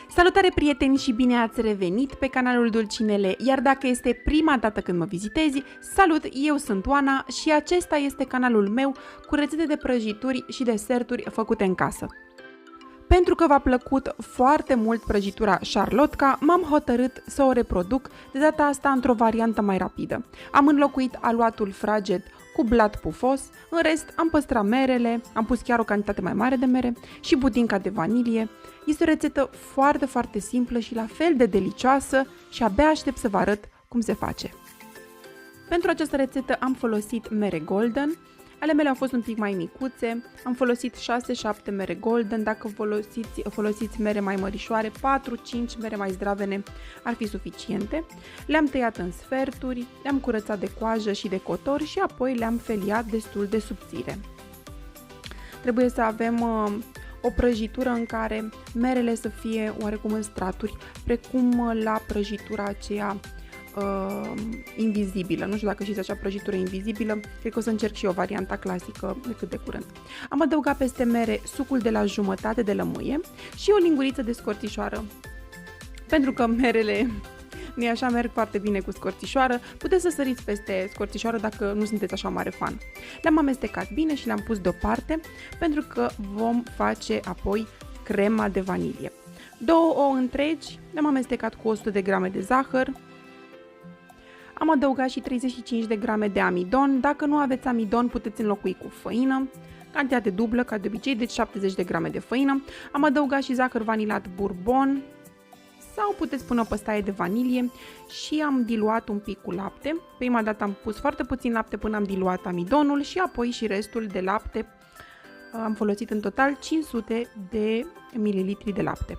Salutare prieteni și bine ați revenit pe canalul Dulcinele, iar dacă este prima dată când mă vizitezi, salut, eu sunt Oana și acesta este canalul meu cu rețete de prăjituri și deserturi făcute în casă. Pentru că v-a plăcut foarte mult prăjitura șarlotka, m-am hotărât să o reproduc, de data asta într-o variantă mai rapidă. Am înlocuit aluatul fraged cu blat pufos, în rest am păstrat merele, am pus chiar o cantitate mai mare de mere și budinca de vanilie. Este o rețetă foarte simplă și la fel de delicioasă și abia aștept să vă arăt cum se face. Pentru această rețetă am folosit mere golden. Ale mele au fost un pic mai micuțe, am folosit 6-7 mere golden, dacă folosiți mere mai mărișoare, 4-5 mere mai zdravene ar fi suficiente. Le-am tăiat în sferturi, le-am curățat de coajă și de cotor și apoi le-am feliat destul de subțire. Trebuie să avem o prăjitură în care merele să fie oarecum în straturi, precum la prăjitura aceea invizibilă. Nu știu dacă știți acea prăjitură invizibilă, cred că o să încerc și eu varianta clasică de cât de curând. Am adăugat peste mere sucul de la jumătate de lămâie și o linguriță de scorțișoară. Pentru că merele, nu așa, merg foarte bine cu scorțișoară, puteți să săriți peste scorțișoară dacă nu sunteți așa mare fan. Le-am amestecat bine și le-am pus deoparte pentru că vom face apoi crema de vanilie. 2 ouă întregi, le-am amestecat cu 100 de grame de zahăr. Am adăugat și 35 de grame de amidon, dacă nu aveți amidon puteți înlocui cu făină, cantitate dublă ca de obicei, deci 70 de grame de făină. Am adăugat și zahăr vanilat bourbon sau puteți pune o păstaie de vanilie și am diluat un pic cu lapte. Prima dată am pus foarte puțin lapte până am diluat amidonul și apoi și restul de lapte. Am folosit în total 500 de mililitri de lapte.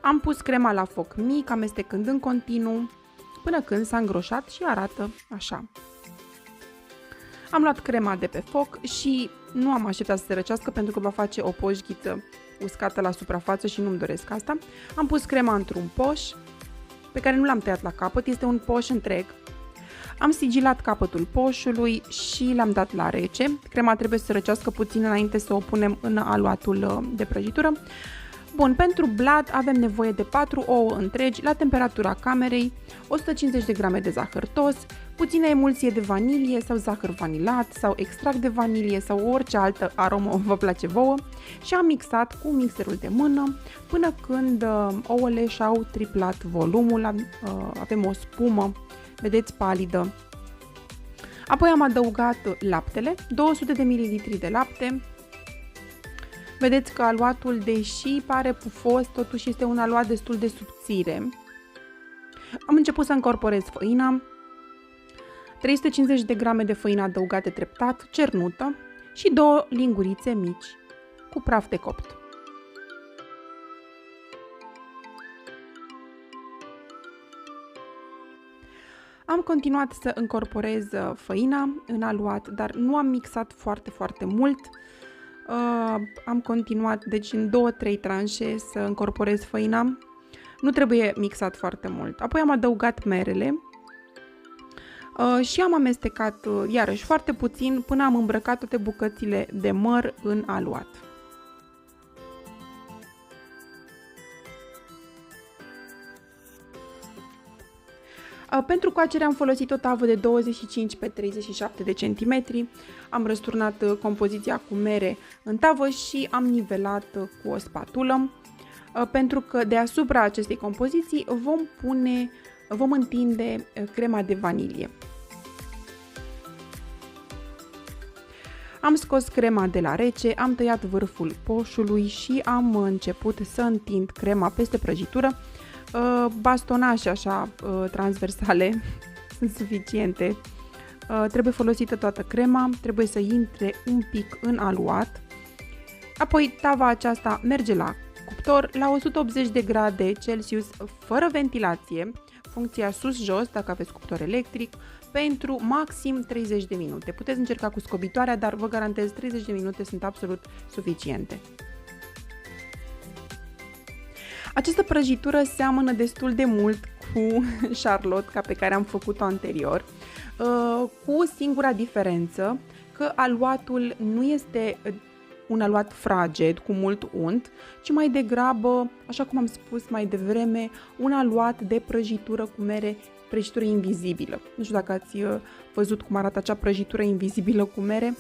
Am pus crema la foc mic, amestecând în continuu, până când s-a îngroșat și arată așa. Am luat crema de pe foc și nu am așteptat să se răcească pentru că va face o poșghiță uscată la suprafață și nu-mi doresc asta. Am pus crema într-un poș pe care nu l-am tăiat la capăt, este un poș întreg. Am sigilat capătul poșului și l-am dat la rece. Crema trebuie să se răcească puțin înainte să o punem în aluatul de prăjitură. Bun, pentru blat avem nevoie de 4 ouă întregi la temperatura camerei, 150 de grame de zahăr tos, puțină emulsie de vanilie sau zahăr vanilat sau extract de vanilie sau orice altă aromă vă place vouă și am mixat cu mixerul de mână până când ouăle și-au triplat volumul, avem o spumă, vedeți, palidă. Apoi am adăugat laptele, 200 de ml de lapte. Vedeți că aluatul, deși pare pufos, totuși este un aluat destul de subțire. Am început să încorporez făina, 350 de grame de făină adăugate treptat, cernută și 2 lingurițe mici cu praf de copt. Am continuat să încorporez făina în aluat, dar nu am mixat foarte mult. Am continuat, deci în 2-3 tranșe să încorporez făina. Nu trebuie mixat foarte mult. Apoi am adăugat merele și am amestecat iarăși foarte puțin până am îmbrăcat toate bucățile de măr în aluat. Pentru coacere am folosit o tavă de 25 pe 37 de centimetri. Am răsturnat compoziția cu mere în tavă și am nivelat cu o spatulă. Pentru că deasupra acestei compoziții vom întinde crema de vanilie. Am scos crema de la rece, am tăiat vârful poșului și am început să întind crema peste prăjitură. Bastonașe așa transversale sunt suficiente. Trebuie folosită toată crema, trebuie să intre un pic în aluat. Apoi tava aceasta merge la cuptor la 180 de grade Celsius fără ventilație, funcția sus-jos dacă aveți cuptor electric, pentru maxim 30 de minute. Puteți încerca cu scobitoarea, dar vă garantez 30 de minute sunt absolut suficiente. Această prăjitură seamănă destul de mult cu șarlotka pe care am făcut-o anterior, cu singura diferență că aluatul nu este un aluat fraged cu mult unt, ci mai degrabă, așa cum am spus mai devreme, un aluat de prăjitură cu mere, prăjitură invizibilă. Nu știu dacă ați văzut cum arată acea prăjitură invizibilă cu mere.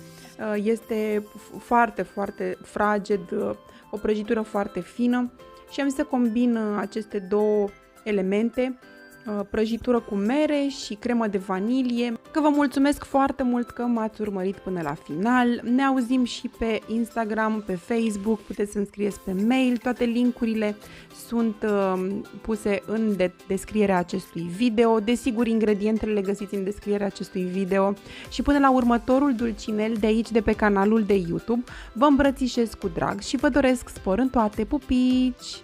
Este foarte, foarte fraged, o prăjitură foarte fină și am zis să combin aceste două elemente, prăjitură cu mere și cremă de vanilie. Că vă mulțumesc foarte mult că m-ați urmărit până la final. Ne auzim și pe Instagram, pe Facebook, puteți să-mi scrieți pe mail. Toate linkurile sunt puse în descrierea acestui video. Desigur, ingredientele le găsiți în descrierea acestui video. Și până la următorul dulcinel de aici, de pe canalul de YouTube, vă îmbrățișez cu drag și vă doresc spor în toate. Pupici!